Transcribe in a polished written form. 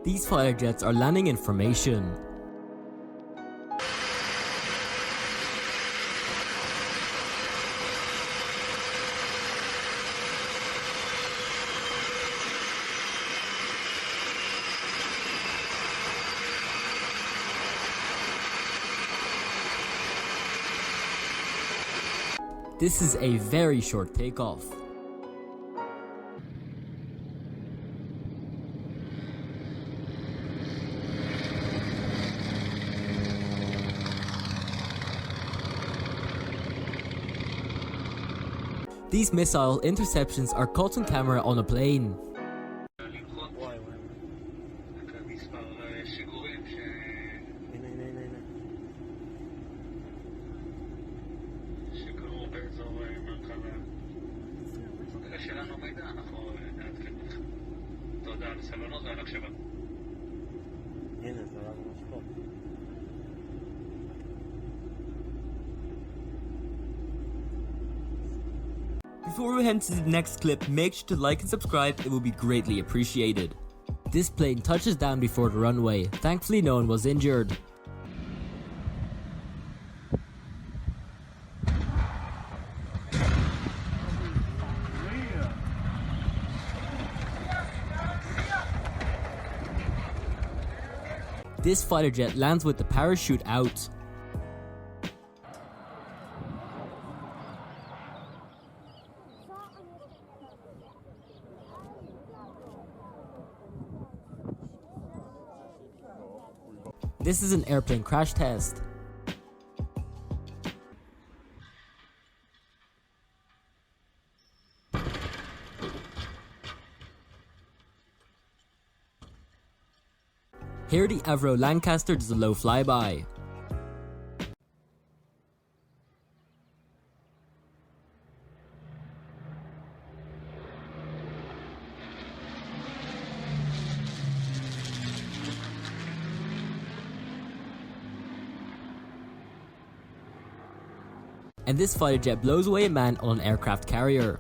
These fighter jets are landing in formation. This is a very short takeoff. These missile interceptions are caught on camera on a plane. Before we head to the next clip, make sure to like and subscribe, it will be greatly appreciated. This plane touches down before the runway, thankfully no one was injured. This fighter jet lands with the parachute out. This is an airplane crash test. Here the Avro Lancaster does a low flyby. And this fighter jet blows away a man on an aircraft carrier.